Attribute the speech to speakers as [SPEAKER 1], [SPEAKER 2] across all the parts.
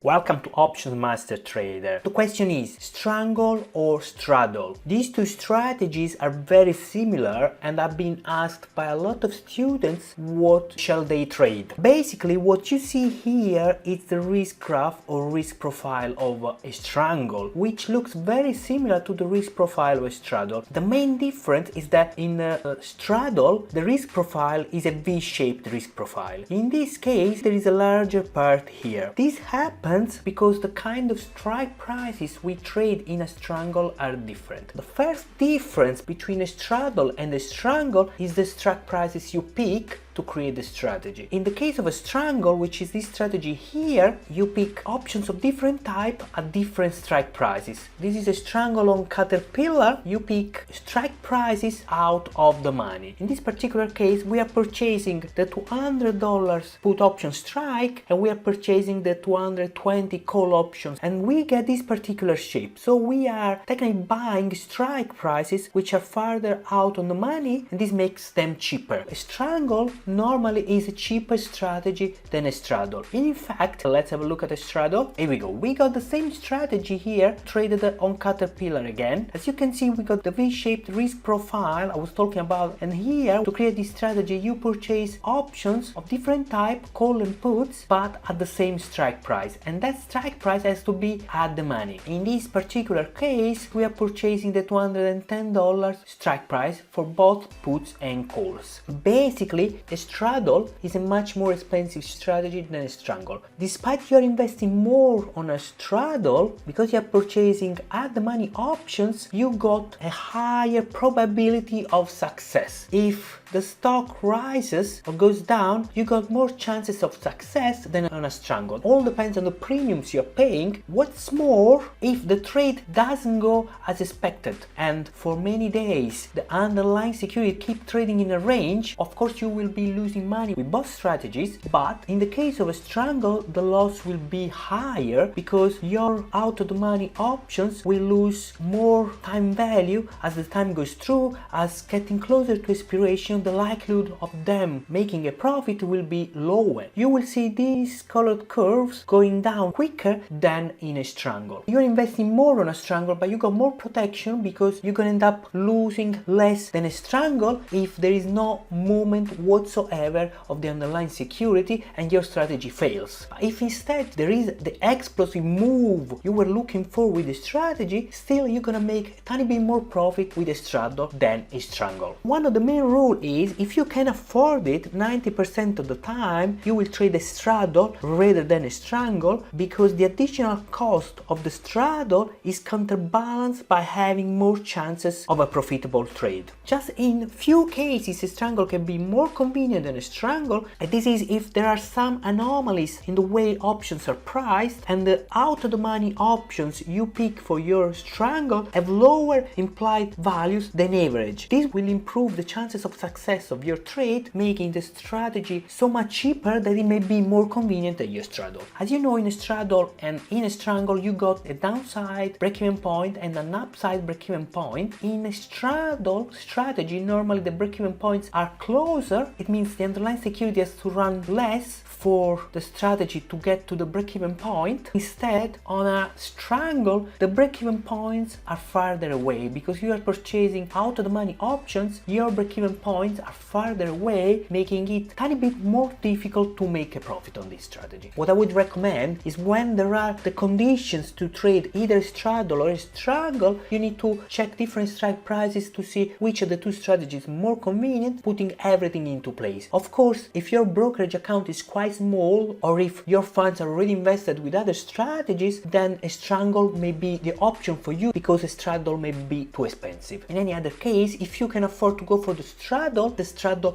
[SPEAKER 1] Welcome to Options Master Trader. The question is Strangle or Straddle? These two strategies are very similar and I've been asked by a lot of students what shall they trade. Basically what you see here is the risk graph or risk profile of a Strangle, which looks very similar to the risk profile of a Straddle. The main difference is that in a Straddle the risk profile is a V-shaped risk profile. In this case there is a larger part here. This happens because the kind of strike prices we trade in a Strangle are different. The first difference between a Straddle and a Strangle is the strike prices you pick to create the strategy. In the case of a Strangle, which is this strategy here, you pick options of different type at different strike prices. This is a Strangle on Caterpillar, you pick strike prices out of the money. In this particular case, we are purchasing the $200 put option strike and we are purchasing the 220 call options and we get this particular shape. So we are technically buying strike prices which are farther out on the money and this makes them cheaper. A Strangle normally is a cheaper strategy than a Straddle. In fact, let's have a look at a Straddle. Here we go. We got the same strategy here, traded on Caterpillar again. As you can see, we got the V-shaped risk profile I was talking about, and here to create this strategy you purchase options of different type, call and puts, but at the same strike price, and that strike price has to be at the money. In this particular case, we are purchasing the $210 strike price for both puts and calls. Basically, a Straddle is a much more expensive strategy than a Strangle. Despite you are investing more on a Straddle, because you are purchasing at the money options, you got a higher probability of success. If the stock rises or goes down, you got more chances of success than on a Strangle. All depends on the premiums you're paying. What's more, if the trade doesn't go as expected and for many days the underlying security keep trading in a range, of course you will be losing money with both strategies, but in the case of a Strangle the loss will be higher because your out of the money options will lose more time value as the time goes through. As getting closer to expiration, the likelihood of them making a profit will be lower. You will see these colored curves going down quicker than in a Strangle. You're investing more on a Strangle, but you got more protection because you're gonna end up losing less than a Strangle if there is no movement whatsoever of the underlying security and your strategy fails. If instead there is the explosive move you were looking for with the strategy, still you're gonna make a tiny bit more profit with a Straddle than a Strangle. One of the main rules is if you can afford it, 90% of the time you will trade a Straddle rather than a Strangle because the additional cost of the Straddle is counterbalanced by having more chances of a profitable trade. Just in few cases a Strangle can be more convenient than a Strangle, and this is if there are some anomalies in the way options are priced and the out of the money options you pick for your Strangle have lower implied values than average. This will improve the chances of success of your trade, making the strategy so much cheaper that it may be more convenient than your Straddle. As you know, in a Straddle and in a Strangle you got a downside break-even point and an upside break-even point. In a Straddle strategy normally the break-even points are closer. It means the underlying security has to run less for the strategy to get to the break-even point. Instead, on a Strangle, the break-even points are farther away because you are purchasing out of the money options. Your break-even points are farther away, making it a tiny bit more difficult to make a profit on this strategy. What I would recommend is when there are the conditions to trade either a Straddle or a Strangle, you need to check different strike prices to see which of the two strategies is more convenient, putting everything into place. Of course, if your brokerage account is quite small or if your funds are already invested with other strategies, then a Strangle may be the option for you because a Straddle may be too expensive. In any other case, if you can afford to go for the Straddle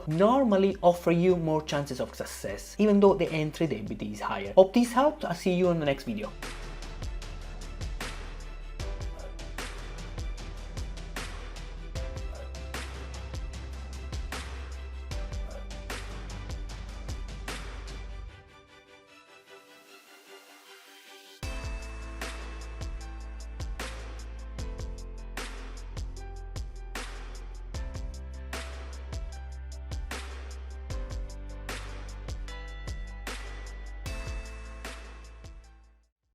[SPEAKER 1] normally offer you more chances of success, even though the entry debit is higher. Hope this helped. I'll see you in the next video.